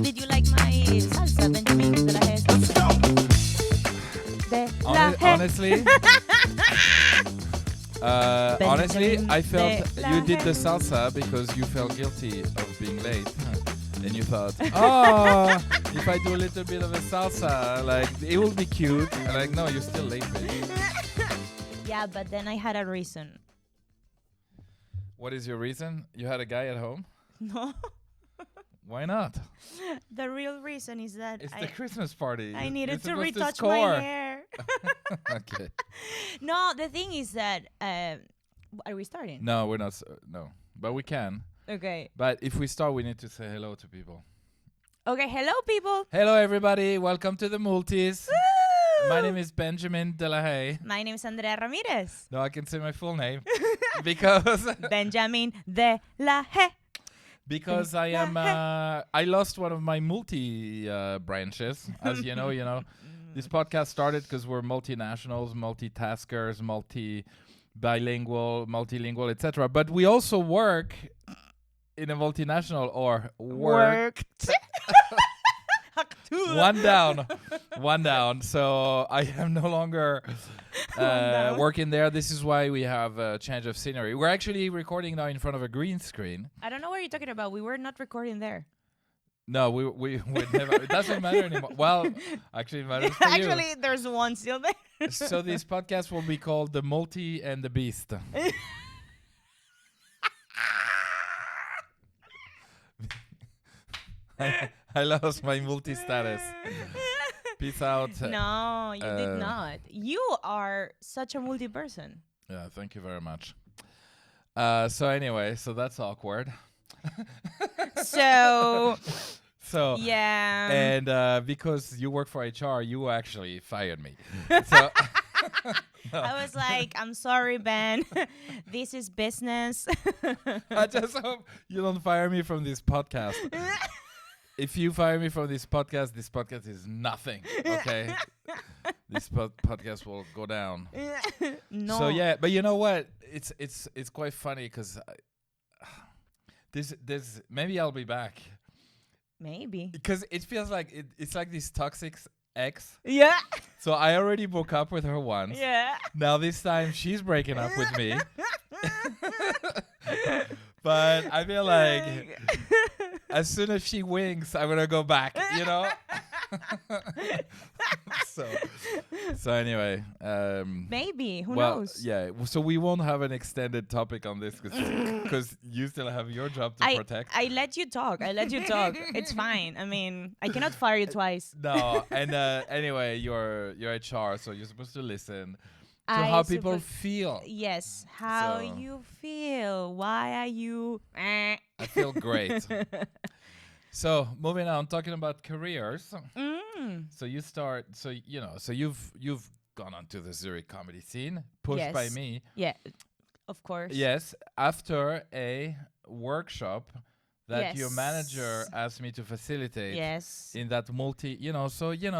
Did you like my salsa, Benjamin? De la Haye salsa. De la Haye. Honestly, I felt de la you did the Haye. salsa because you felt guilty of being late. And you thought, oh, if I do a little bit of a salsa, like, it will be cute. And like, no, you're still late, baby. Yeah, but then I had a reason. What is your reason? You had a guy at home? No. Why not? The real reason is that It's the Christmas party. I You're needed to supposed retouch score. my hair. Okay. No, the thing is that are we starting? No, we're not. No, but we can. Okay. But if we start, we need to say hello to people. Okay, hello people. Hello, everybody. Welcome to the Multis. Woo! My name is Benjamin De La Haye. My name is Andrea Ramirez. No, I can say my full name because Benjamin De La Haye. because I am I lost one of my multi branches. As you know, this podcast started because we're multinationals, multitaskers, bilingual, multilingual, etc. But we also work in a multinational or worked. One down. So I am no longer working there. This is why we have a change of scenery. We're actually recording now in front of a green screen. I don't know what you're talking about. We were not recording there. No, we would never. It doesn't matter anymore. Well, actually, it matters to you. Actually, there's one still there. So this podcast will be called The Multi and the Beast. I lost my multi status. Peace out. No, you did not. You are such a multi person. Yeah, thank you very much. So anyway, so that's awkward. So yeah. yeah. And because you work for HR, you actually fired me. So I was like, I'm sorry, Ben. This is business. I just hope you don't fire me from this podcast. If you fire me from this podcast is nothing. Okay, this podcast will go down. No. So yeah, but you know what? It's quite funny because this maybe I'll be back. Maybe. Because it feels like it's like this toxic ex. Yeah. So I already broke up with her once. Yeah. Now this time she's breaking up with me. But I feel like as soon as she winks, I'm gonna go back, you know? So anyway. Maybe. Who well, knows? yeah. So we won't have an extended topic on this because you still have your job to protect. I let you talk. It's fine. I mean, I cannot fire you twice. No. And anyway, you're HR, so you're supposed to listen to how people feel. Yes. How So- you feel. Why are you... I feel great. So moving on, talking about careers. So you start. So you've gone onto the Zurich comedy scene, pushed by Yes. me. Yeah. Of course. Yes, after a workshop that your Yes. manager asked me to facilitate. Yes. In that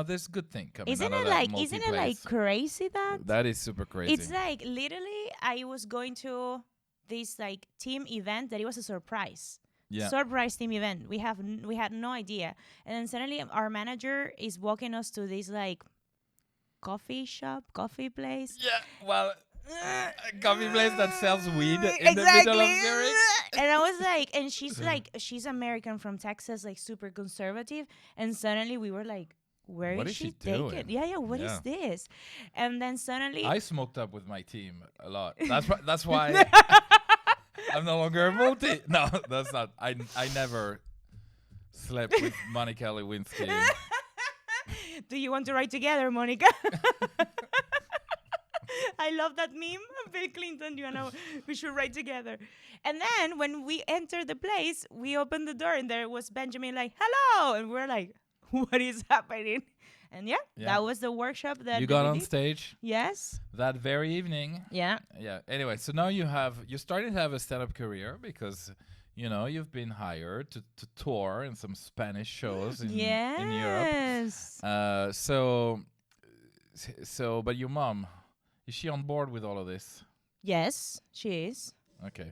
there's good thing coming Isn't out it of that like isn't it multi-place. like crazy that? That is super crazy. It's like literally I was going to this like team event that it was a surprise. Yeah. Surprise team event. We had no idea. And then suddenly our manager is walking us to this like coffee place. Yeah, well, a coffee place that sells weed in the middle of Zurich. And I was like, and she's American from Texas, like super conservative. And suddenly we were like, where What is is she she taking? doing? Yeah, what is Yeah. this? And then suddenly I smoked up with my team a lot. That's why I'm no longer a multi. No, that's not. I never slept with Monica Lewinsky. do you want to write together, Monica? I love that meme. Bill Clinton, we should write together. And then when we entered the place, we opened the door and there was Benjamin like, hello. And we're like, what is happening? And yeah, that was the workship that You got we on did. stage Yes. that very evening. Yeah. Yeah. Anyway, so now you're starting to have a stand-up career because you've been hired to tour in some Spanish shows in Europe. Yes. So, but your mom, is she on board with all of this? Yes, she is. Okay.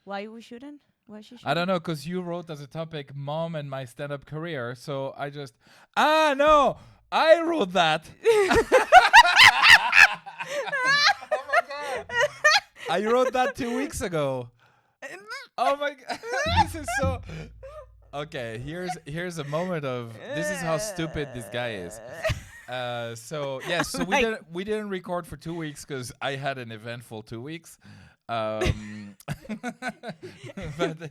Why we shouldn't? Why she shouldn't? I don't know, because you wrote as a topic mom and my stand-up career. So I just... no! I wrote that. Oh my God. I wrote that 2 weeks ago. Oh my God. This is so... Okay, here's a moment of... This is how stupid this guy is. So we didn't record for 2 weeks because I had an eventful 2 weeks. But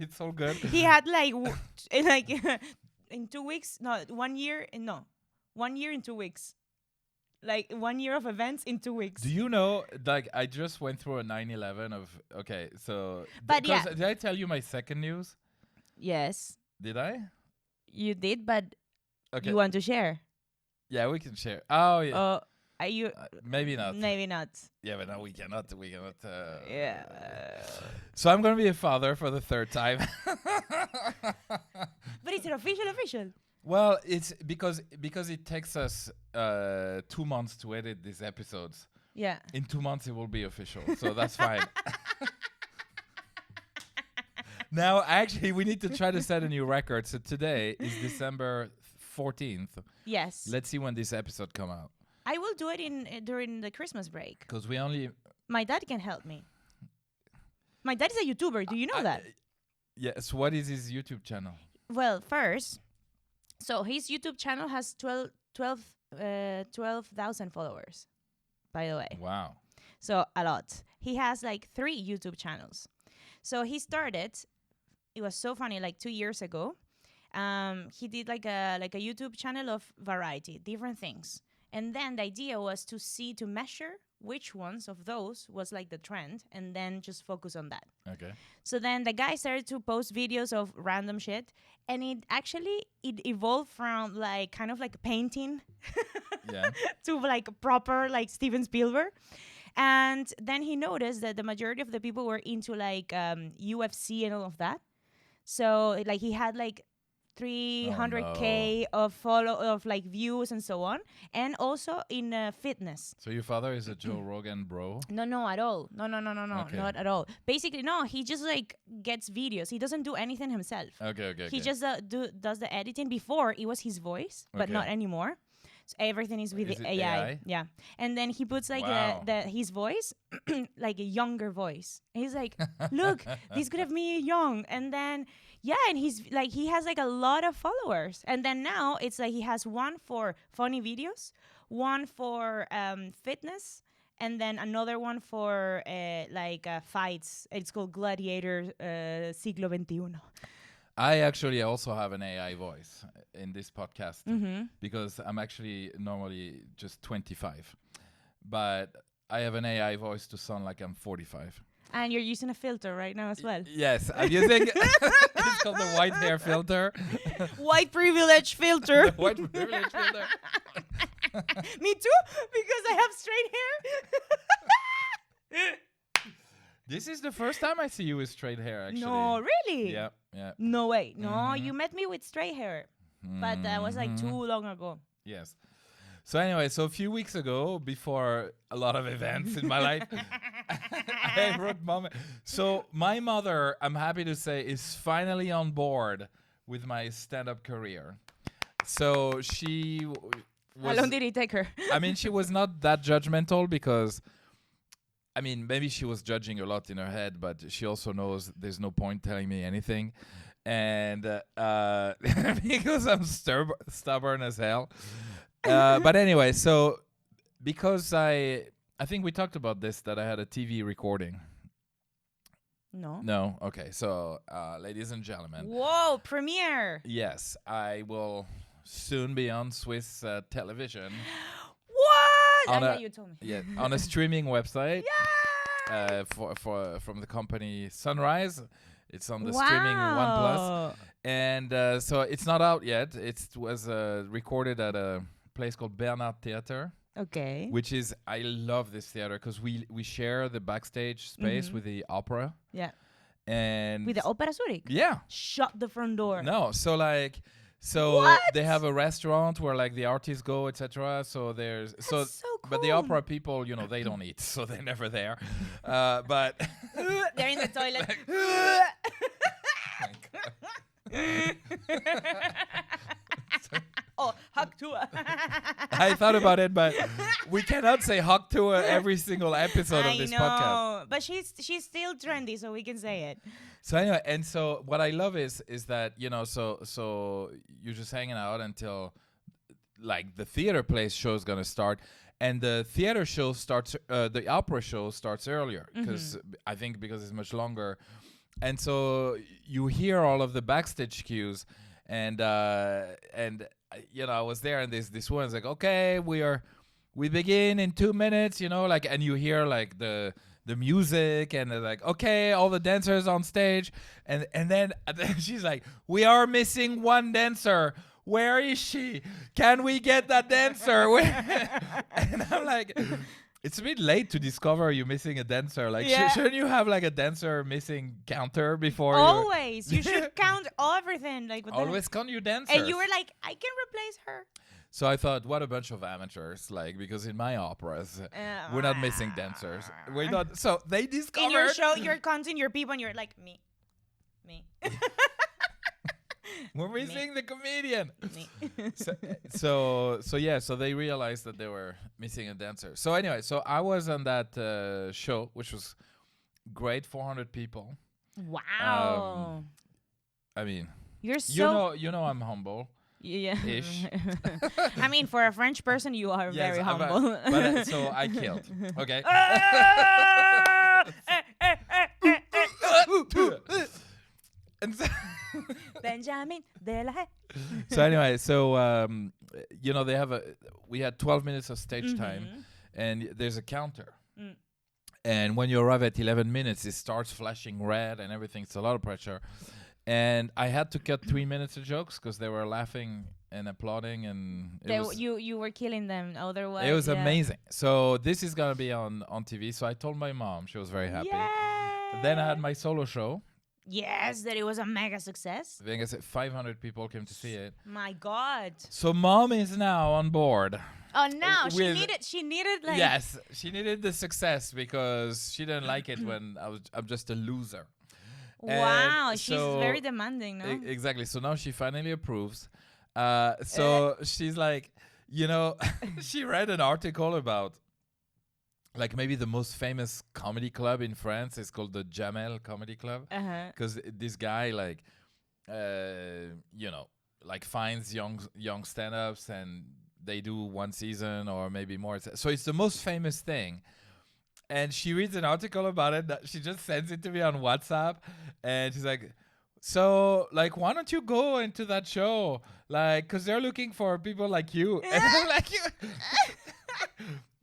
it's all good. He had like in 2 weeks, no, 1 year, no, 1 year in 2 weeks. Like 1 year of events in 2 weeks. Do you know, like, I just went through a 9/11 of, okay, so... But yeah. Did I tell you my second news? Yes. Did I? You did, but Okay. you want to share? Yeah, we can share. Oh, yeah. Are you? Maybe not. Maybe not. Yeah, but no, we cannot. Yeah. So I'm going to be a father for the third time. But it's an official. Well, it's because it takes us 2 months to edit these episodes. Yeah. In 2 months, it will be official. So that's fine. Now, actually, we need to try to set a new record. So today is December 14th. Yes. Let's see when this episode come out. I will do it during the Christmas break. Because we only... My dad can help me. My dad is a YouTuber. Do you know that? Yes. What is his YouTube channel? Well, first, so his YouTube channel has 12,000 followers, by the way. Wow. So a lot. He has like 3 YouTube channels. So he started, it was so funny, like 2 years ago. He did like a YouTube channel of variety, different things. And then the idea was to measure which ones of those was like the trend and then just focus on that. Okay. So then the guy started to post videos of random shit, and it evolved from like kind of like painting Yeah. to like proper like Steven Spielberg. And then he noticed that the majority of the people were into like UFC and all of that. So like he had like 300K of like views and so on, and also in fitness. So your father is a Joe Rogan bro? No, at all. No, Okay. not at all. Basically, no. He just like gets videos. He doesn't do anything himself. Okay. He just does the editing. Before it was his voice, but not anymore. So everything is with Is the it AI? Yeah, and then he puts like Wow. his voice, like a younger voice. And he's like, look, this could have me young. And then and he's like, he has like a lot of followers. And then now it's like he has one for funny videos, one for fitness, and then another one for fights. It's called Gladiator Siglo XXI. I actually also have an AI voice in this podcast because I'm actually normally just 25. But I have an AI voice to sound like I'm 45. And you're using a filter right now as well. Yes, I'm using... It's called the white hair filter. White privilege filter. The white privilege filter. Me too, because I have straight hair. This is the first time I see you with straight hair, actually. No, really? Yeah. No way. No, you met me with straight hair. But that was like too long ago. Yes. So anyway, a few weeks ago, before a lot of events in my life, I wrote mom. So my mother, I'm happy to say, is finally on board with my stand-up career. So she was... How long did it take her? I mean, she was not that judgmental because... I mean, maybe she was judging a lot in her head, but she also knows there's no point telling me anything. And because I'm stubborn as hell. But anyway, so because I think we talked about this, that I had a TV recording. No? Okay. So, ladies and gentlemen. Whoa, premiere. Yes, I will soon be on Swiss television. What? You told me. Yeah, on a streaming website. From the company Sunrise. It's on the streaming OnePlus. And so it's not out yet. It was recorded at a place called Bernard Theater. Okay. Which is, I love this theater because we share the backstage space with the opera. Yeah. And with the Opera Zurich? Yeah. Shut the front door. No, so like... So they have a restaurant where like the artists go, etc. So there's That's so but the cool. opera people, they don't eat, so they're never there. But They're in the toilet. Oh, hug tour. I thought about it, but we cannot say hug to her every single episode of this podcast. But she's still trendy, so we can say it. So anyway, and so what I love is that so you're just hanging out until like the theater place show is gonna start, and the theater show starts, the opera show starts earlier because I think because it's much longer, and so you hear all of the backstage cues, and I was there, and this woman's like, okay, we begin in 2 minutes, like, and you hear like the music, and they're like, okay, all the dancers on stage, and then she's like, we are missing one dancer. Where is she? Can we get that dancer? And I'm like, it's a bit late to discover you're missing a dancer. Like, shouldn't you have like a dancer missing counter before? Always. You should count everything. Like always count your dancers. And you were like, I can replace her. So I thought, what a bunch of amateurs, like, because in my operas, we're not missing dancers. We're not. So they discovered. In your show, you're counting your people, and you're like, me. We're missing the comedian. Me. So they realized that they were missing a dancer. So anyway, so I was on that show, which was great, 400 people. Wow. I mean, You're so... You know I'm humble. Yeah. Ish. I mean, for a French person, you are very humble. But so I killed. Okay. And so Benjamin de la... So anyway, we had 12 minutes of stage time, and there's a counter. And when you arrive at 11 minutes, it starts flashing red and everything. It's a lot of pressure. And I had to cut 3 minutes of jokes because they were laughing and applauding, and you were killing them otherwise. It was amazing. So this is gonna be on TV. So I told my mom. She was very happy. Yay! Then I had my solo show. Yes, that it was a mega success. I think I said 500 people came to see it. My God. So mom is now on board. Oh, now she needed like... Yes, she needed the success because she didn't like it when I'm just a loser. Wow, and she's very demanding, no? Exactly. So now she finally approves. She's like, she read an article about like maybe the most famous comedy club in France is called the Jamel Comedy Club. Because this guy like, like finds young stand-ups, and they do one season or maybe more. So it's the most famous thing. And she reads an article about it that she just sends it to me on WhatsApp, and she's like, so like, why don't you go into that show? Like, cause they're looking for people like you. And I'm like,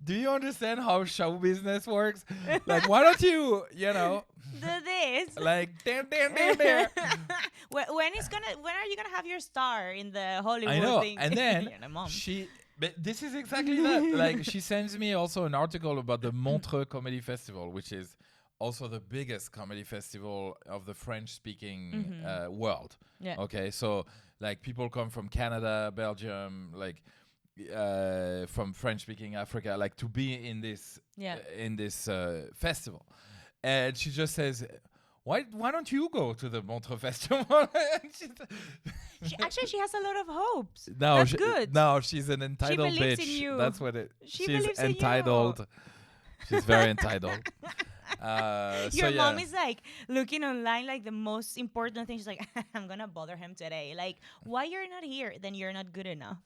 do you understand how show business works? Like, why don't you, do this? Like, damn. When are you gonna have your star in the Hollywood I know. thing? And then Mom. But this is exactly that. Like, she sends me also an article about the Montreux Comedy Festival, which is also the biggest comedy festival of the French-speaking world. Yeah. Okay, so like people come from Canada, Belgium, like from French-speaking Africa, like to be in this festival. And she just says, why don't you go to the Montreux Festival? She has a lot of hopes. No, that's good. No, she's an entitled she believes bitch. In you. That's what it. She's entitled. In you. She's very entitled. Your mom is like looking online like the most important thing. She's like, I'm gonna bother him today. Like, why you're not here? Then you're not good enough.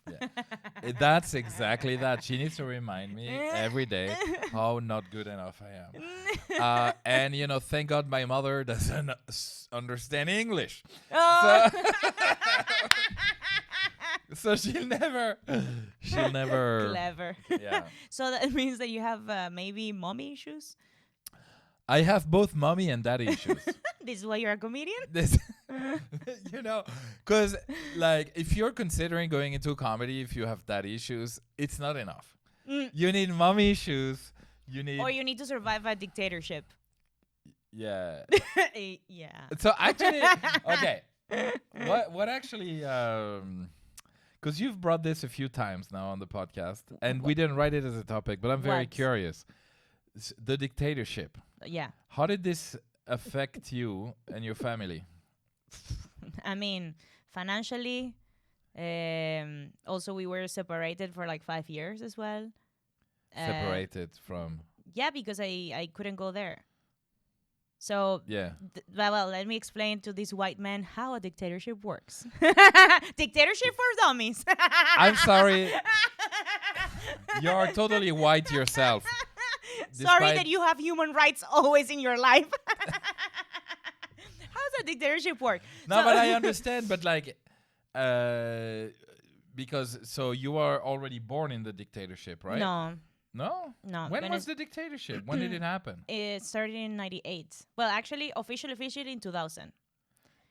That's exactly that. She needs to remind me every day how not good enough I am. And thank God my mother doesn't understand English. Oh. So she'll never. Clever. Yeah. So that means that you have maybe mommy issues. I have both mommy and daddy issues. This is why you're a comedian? Because like if you're considering going into comedy, if you have daddy issues, it's not enough. You need mommy issues. Or you need to survive a dictatorship. Yeah. Yeah. So actually, okay. What actually? Because you've brought this a few times now on the podcast, and we didn't write it as a topic, but I'm very What? curious. The dictatorship. Yeah. How did this affect you and your family? I mean, financially, also we were separated for like 5 years as well. Separated from. Yeah, because I couldn't go there. So, Yeah. well, let me explain to this white man how a dictatorship works. Dictatorship for dummies. I'm sorry. You're totally white yourself. Sorry Despite- that you have human rights always in your life. How does a dictatorship work? No, but I understand. But like, because so you are already born in the dictatorship, right? No. No. No. When was the dictatorship? When did it happen? It started in 98. Well, actually, officially in 2000.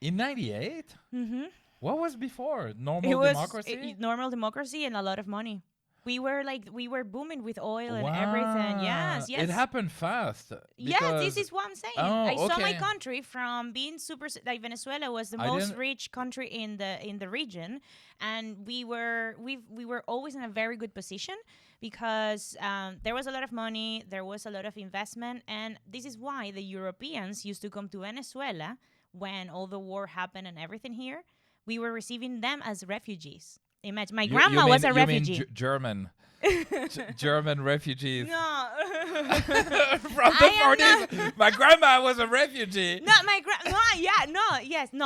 In '98. Mm-hmm. What was before? Normal It was democracy. normal democracy and a lot of money. We were booming with oil and everything. Yes, yes. It happened fast. Yeah, this because- is what I'm saying. Oh, I saw my okay. country from being like Venezuela was the I most didn't- rich country in the region, and we were always in a very good position because there was a lot of money, there was a lot of investment, and this is why the Europeans used to come to Venezuela when all the war happened and everything here. We were receiving them as refugees. Imagine my grandma was a refugee. You mean German. German refugees No. from the 40s. My grandma was a refugee. No,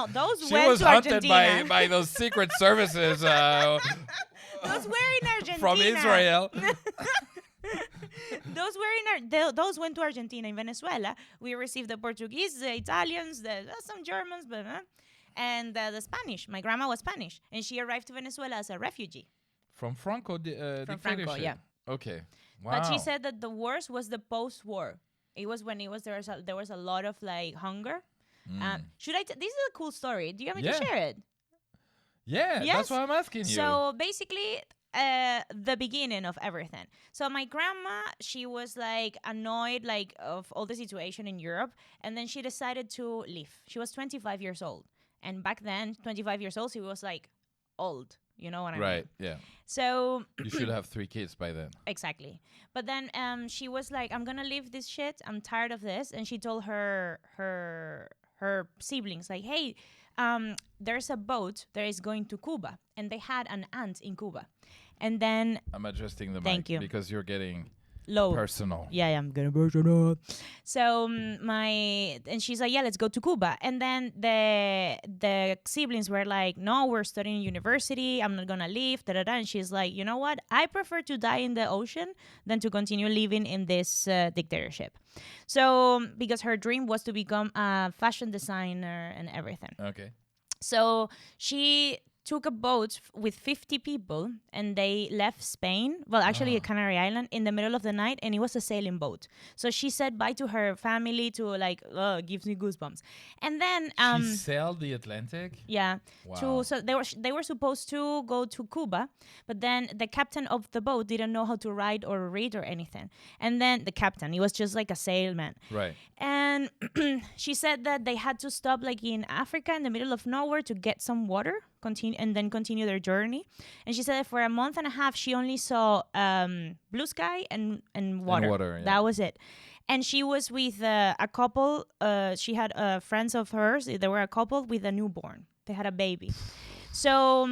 those She went was to hunted Argentina. by those secret services Those were in Argentina. from Israel. Those went to Argentina. In Venezuela, we received the Portuguese, the Italians, some Germans, and the Spanish. My grandma was Spanish, and she arrived to Venezuela as a refugee. From Franco From dictatorship. Franco, yeah. Okay. Wow. But she said that the worst was the post-war. It was when there was a lot of like hunger. Should I? This is a cool story. Do you want me to Yeah. share it? Yeah, Yes. that's why I'm asking you. So basically, the beginning of everything. So my grandma, she was like annoyed like of all the situation in Europe, and then she decided to leave. She was 25 years old, and back then, 25 years old, she was like old. You know what I mean? Right, yeah. So You should have 3 kids by then. exactly. But then she was like, I'm gonna leave this shit. I'm tired of this. And she told her siblings like, hey, there's a boat that is going to Cuba, and they had an aunt in Cuba. And then I'm adjusting the Thank mic you. because you're getting low. personal. Yeah, I'm gonna personal. So and she's like, yeah, let's go to Cuba. And then the siblings were like, no, we're studying university. I'm not gonna leave. Da da da. And she's like, you know what? I prefer to die in the ocean than to continue living in this dictatorship. So because her dream was to become a fashion designer and everything. Okay. So she took a boat with 50 people and they left Spain, well, actually a Canary Island, in the middle of the night, and it was a sailing boat. So she said bye to her family, to like, gives me goosebumps. And then She sailed the Atlantic? yeah. Wow. So they were supposed to go to Cuba, but then the captain of the boat didn't know how to write or read or anything. And then the captain, he was just like a sailman. Right. And she said that they had to stop like in Africa in the middle of nowhere to get some water, continue their journey. And she said that for a month and a half she only saw blue sky and water. And water, yeah. That was it. And she was with a couple. She had friends of hers. They were a couple with a newborn. They had a baby. So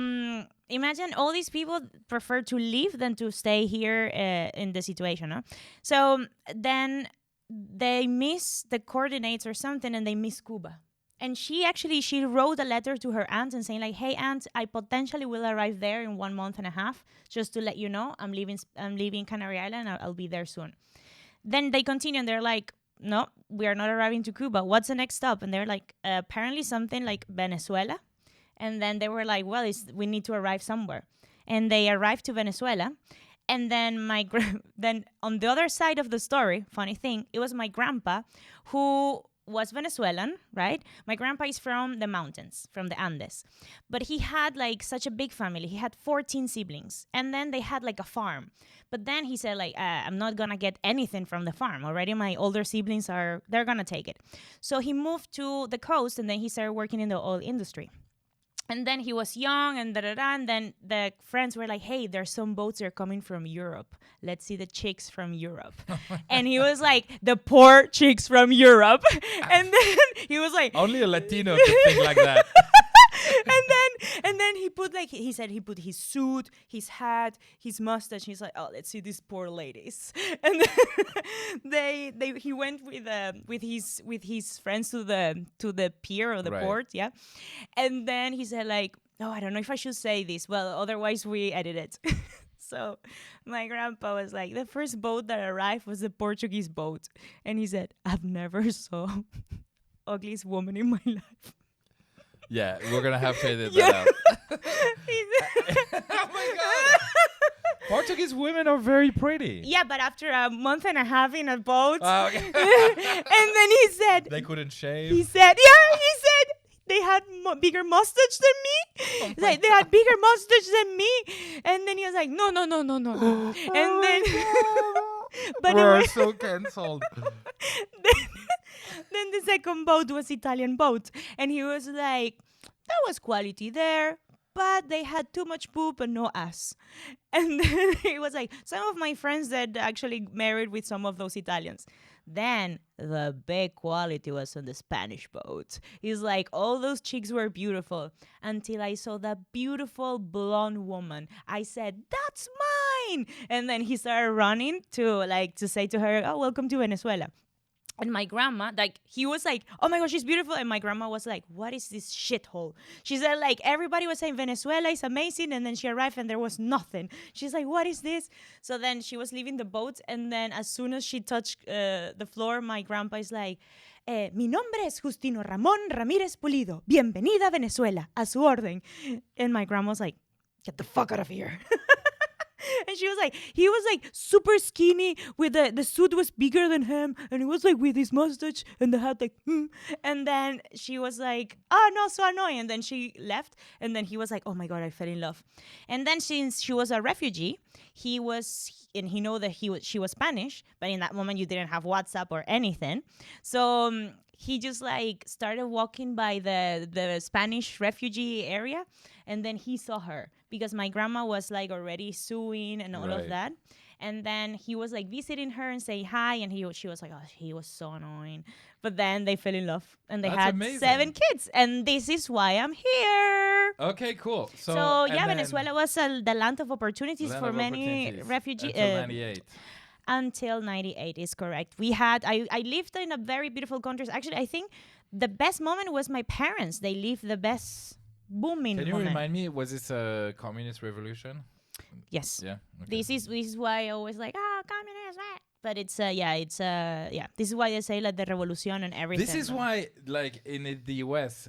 imagine all these people prefer to leave than to stay here in the situation. Huh? So then they miss the coordinates or something, and they miss Cuba. And she wrote a letter to her aunt and saying like, hey aunt, I potentially will arrive there in 1 month and a half, just to let you know I'm leaving Canary Island. I'll be there soon. Then they continue and they're like, no, we are not arriving to Cuba. What's the next stop? And they're like, apparently something like Venezuela. And then they were like, well, we need to arrive somewhere. And they arrived to Venezuela. And then then on the other side of the story, funny thing, it was my grandpa who was Venezuelan, right? My grandpa is from the mountains, from the Andes. But he had like such a big family. He had 14 siblings. And then they had like a farm. But then he said like, I'm not going to get anything from the farm. Already my older siblings they're going to take it. So he moved to the coast, and then he started working in the oil industry. And then he was young and da-da-da. And then the friends were like, hey, there's some boats that are coming from Europe. Let's see the chicks from Europe. And he was like, the poor chicks from Europe. And then he was like, Only a Latino can think like that. and then he put like he said he put his suit, his hat, his mustache. He's like, oh, let's see these poor ladies. And then he went with his friends to the pier or the Right. port, yeah. And then he said like, oh, I don't know if I should say this. Well, otherwise we edit it. So my grandpa was like, the first boat that arrived was the Portuguese boat, and he said, I've never saw ugliest woman in my life. Yeah, we're gonna have to edit Yeah. that out. Oh my god! Portuguese women are very pretty. Yeah, but after a month and a half in a boat, Okay. and then he said, They couldn't shave. he said they had bigger mustache than me. Like they had bigger mustache than me, and then he was like, no, and then, but We're anyway, so cancelled. then the second boat was Italian boat, and he was like, there was quality there, but they had too much poop and no ass. And then he was like, some of my friends that actually married with some of those Italians. Then the big quality was on the Spanish boat. He's like, all those chicks were beautiful until I saw that beautiful blonde woman. I said, that's mine. And then he started running to say to her, oh, welcome to Venezuela. And my grandma, like, he was like, oh my gosh, she's beautiful. And my grandma was like, what is this shithole? She said, like, everybody was saying Venezuela is amazing. And then she arrived and there was nothing. She's like, what is this? So then she was leaving the boat. And then as soon as she touched the floor, my grandpa is like, mi nombre es Justino Ramón Ramírez Pulido. Bienvenida a Venezuela. A su orden. And my grandma was like, get the fuck out of here. And she was like, he was like super skinny with the suit was bigger than him. And he was like with his mustache and the hat like, And then she was like, oh, no, so annoying. And then she left. And then he was like, oh my God, I fell in love. And then since she was a refugee, he know that she was Spanish. But in that moment, you didn't have WhatsApp or anything. So he just like started walking by the Spanish refugee area. And then he saw her because my grandma was like already suing and all of that. And then he was like visiting her and saying hi. And she was like, oh, he was so annoying. But then they fell in love and they had amazing. 7 kids. And this is why I'm here. Okay, cool. So yeah, Venezuela was the land of opportunities for many refugees. Until 98. Until 98 is correct. I lived in a very beautiful country. Actually, I think the best moment was my parents. They lived the best booming Can you moment. remind me, was this a communist revolution? Yes. Yeah. Okay. This is why I always like, communism. But it's This is why they say like the revolution and everything. This is why, like in the US,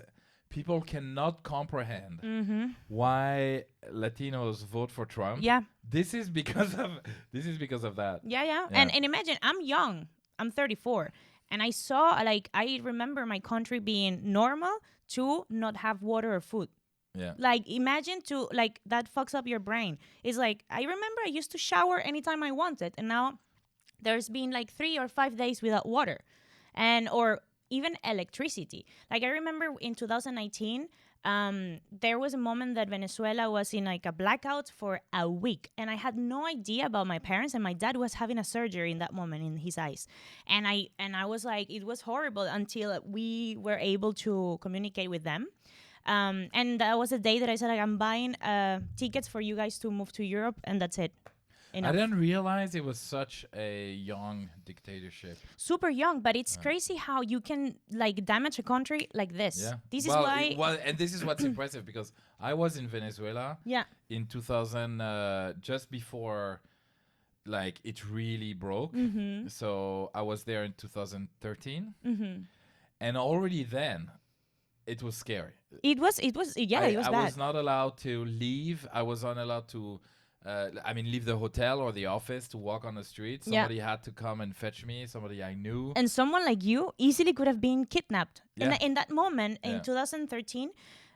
people cannot comprehend why Latinos vote for Trump. Yeah. This is because of that. Yeah. And imagine, I'm young. I'm 34. And I remember my country being normal to not have water or food. Yeah. Like, imagine that fucks up your brain. It's like, I remember I used to shower anytime I wanted. And now there's been like 3 or 5 days without water or even electricity. Like, I remember in 2019, there was a moment that Venezuela was in like a blackout for a week. And I had no idea about my parents, and my dad was having a surgery in that moment in his eyes. And I was like, it was horrible until we were able to communicate with them. And that was the day that I said, like, I'm buying tickets for you guys to move to Europe, and that's it. Enough. I didn't realize it was such a young dictatorship. Super young, but it's crazy how you can like damage a country like this. Yeah. This is why. And this is what's impressive, because I was in Venezuela. Yeah. In 2000, just before, like, it really broke. So I was there in 2013, and already then, it was scary. It was bad. I was not allowed to leave. I was not allowed to. Leave the hotel or the office to walk on the street. Somebody had to come and fetch me, somebody I knew. And someone like you easily could have been kidnapped. Yeah. In that moment, in 2013,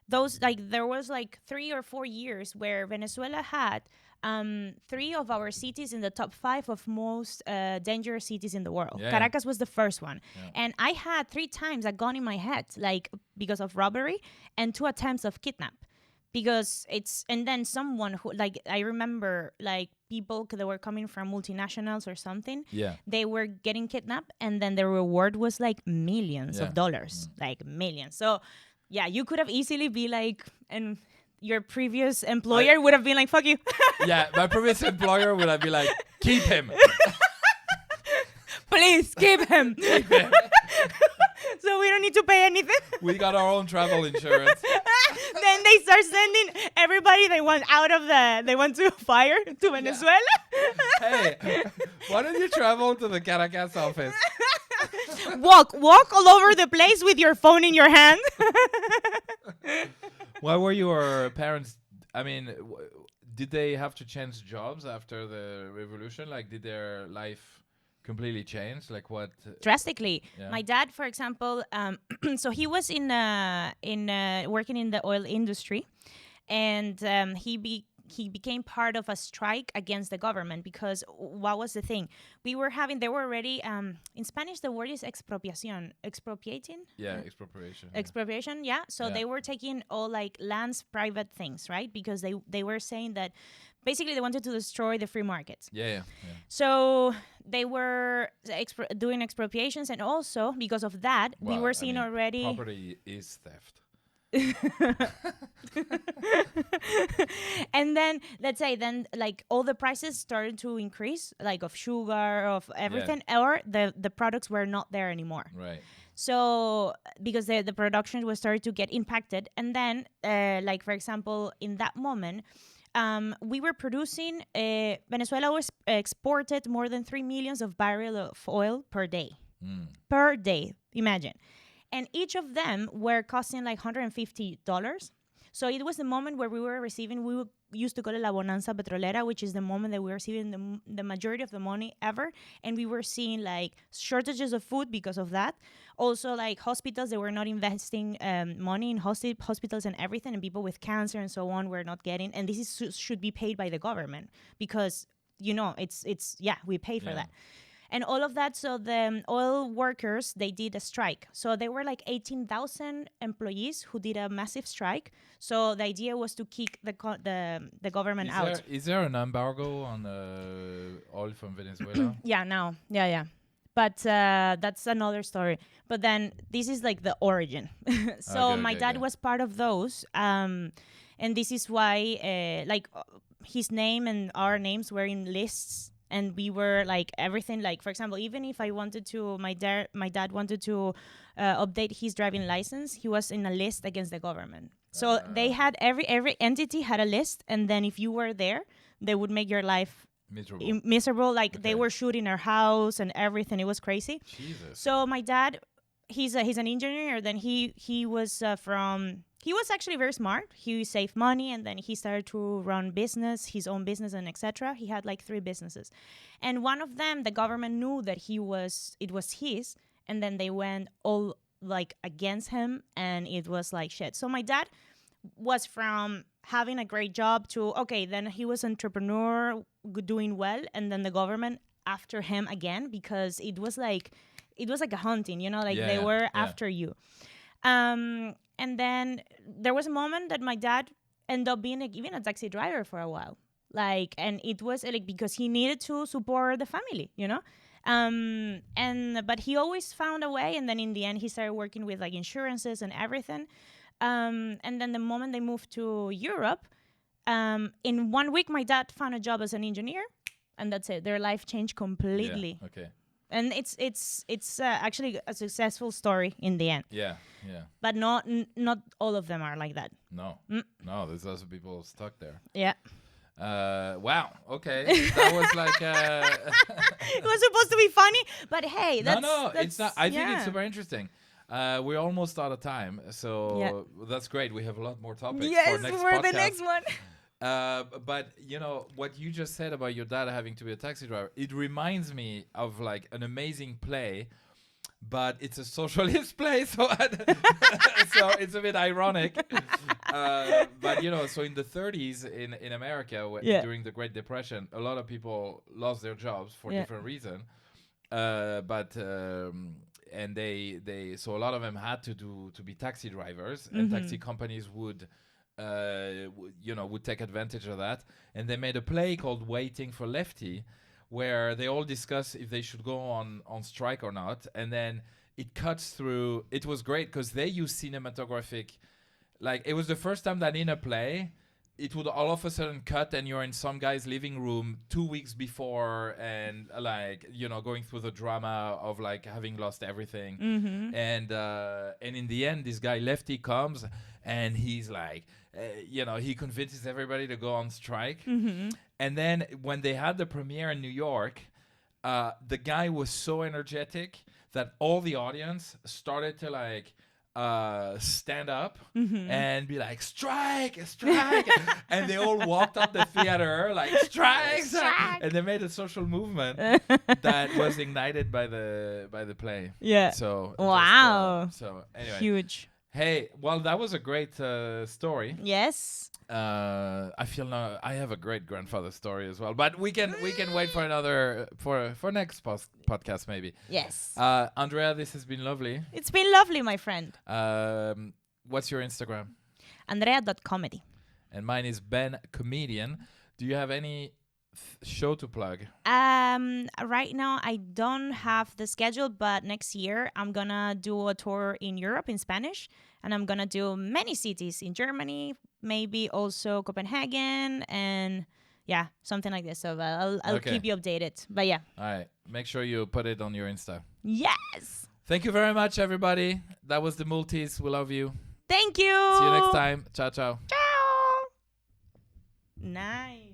there was like 3 or 4 years where Venezuela had 3 of our cities in the top 5 of most dangerous cities in the world. Yeah. Caracas was the first one. Yeah. And I had 3 times a gun in my head, like because of robbery, and 2 attempts of kidnap. because it's, and then someone who, like, I remember like people that were coming from multinationals or something, Yeah. they were getting kidnapped, and then the reward was like millions Yeah. of dollars, like millions. So yeah, you could have easily be like, and your previous employer would have been like, fuck you. Yeah, my previous employer would have been like, keep him. Please keep him. Keep him. So we don't need to pay anything. We got our own travel insurance. Then they start sending everybody they want they want to fire to Venezuela. Hey, why don't you travel to the Caracas office? Walk all over the place with your phone in your hand. Why were your parents, I mean, did they have to change jobs after the revolution? Like, did their life completely change? Like what? Drastically. Yeah. My dad, for example, so he was in working in the oil industry, and he became part of a strike against the government, because what was the thing? They were already, in Spanish, the word is expropiación. Expropiating? Yeah, expropriation. Expropriation, yeah. So Yeah. they were taking all like lands, private things, right? Because they were saying that basically they wanted to destroy the free markets. Yeah. So they were doing expropriations, and also because of that, we Well, were seeing already. Property is theft. And then let's say like all the prices started to increase, like of sugar, of everything, or the products were not there anymore. Right. So because the production was started to get impacted, and then like for example in that moment, we were producing, Venezuela was exported more than 3 million of barrels of oil per day. Per day, imagine. And each of them were costing like $150. So it was the moment where we used to call it La Bonanza Petrolera, which is the moment that we were receiving the majority of the money ever. And we were seeing like shortages of food because of that. Also like hospitals, they were not investing money in hospitals and everything. And people with cancer and so on were not getting. And this should be paid by the government because, we pay for that. And all of that, so the oil workers, they did a strike. So there were like 18,000 employees who did a massive strike. So the idea was to kick the government out. Is there an embargo on oil from Venezuela? Yeah, now. Yeah. But that's another story. But then this is like the origin. So my dad was part of those. And this is why his name and our names were in lists. And we were like everything, like for example, even if I wanted to, my dad wanted to update his driving license, he was in a list against the government. So they had every entity had a list, and then if you were there, they would make your life miserable. Like they were shooting our house and everything. It was crazy. Jesus. So my dad, he's an engineer. Then he was he was actually very smart. He saved money, and then he started to run his own business, and etc. He had like 3 businesses, and one of them, the government knew that it was his, and then they went all like against him, and it was like shit. So my dad was from having a great job to then he was entrepreneur, doing well, and then the government after him again, because it was like a hunting, they were after you. And then there was a moment that my dad ended up being even a taxi driver for a while. And it was because he needed to support the family, but he always found a way. And then in the end, he started working with like insurances and everything. And then the moment they moved to Europe, in 1 week, my dad found a job as an engineer, and that's it. Their life changed completely. Yeah, okay. And it's actually a successful story in the end. Yeah. But not all of them are like that. No, there's lots of people stuck there. Yeah. Wow. Okay, that was like. It was supposed to be funny, but hey, that's it's not. I think it's super interesting. We're almost out of time, so that's great. We have a lot more topics. Yes, for for the next one. But what you just said about your dad having to be a taxi driver, it reminds me of like an amazing play, but it's a socialist play, so so it's a bit ironic. But so in the 30s in America, during the Great Depression, a lot of people lost their jobs for different reasons. And so a lot of them had to be taxi drivers, and taxi companies would would take advantage of that. And they made a play called Waiting for Lefty, where they all discuss if they should go on strike or not. And then it cuts through. It was great because they use cinematographic. Like, it was the first time that in a play, it would all of a sudden cut and you're in some guy's living room 2 weeks before and going through the drama of like having lost everything. Mm-hmm. And in the end, this guy Lefty comes and he's like, he convinces everybody to go on strike. Mm-hmm. And then when they had the premiere in New York, the guy was so energetic that all the audience started to like stand up and be like, strike, and they all walked up the theater like, strike. And they made a social movement that was ignited by the play. Yeah. So wow. So anyway, Huge. Hey, well, that was a great story. Yes. I feel now I have a great grandfather story as well, but we can wait for another for next podcast maybe. Yes. Andrea, this has been lovely. It's been lovely, my friend. What's your Instagram? Andrea.comedy. And mine is Ben Comedian. Do you have any show to plug? Right now I don't have the schedule, but next year I'm gonna do a tour in Europe in Spanish, and I'm gonna do many cities in Germany, maybe also Copenhagen, and yeah, something like this. So I'll keep you updated. But yeah. All right. Make sure you put it on your Insta. Yes. Thank you very much, everybody. That was the Multis. We love you. Thank you. See you next time. Ciao, ciao. Ciao. Nice.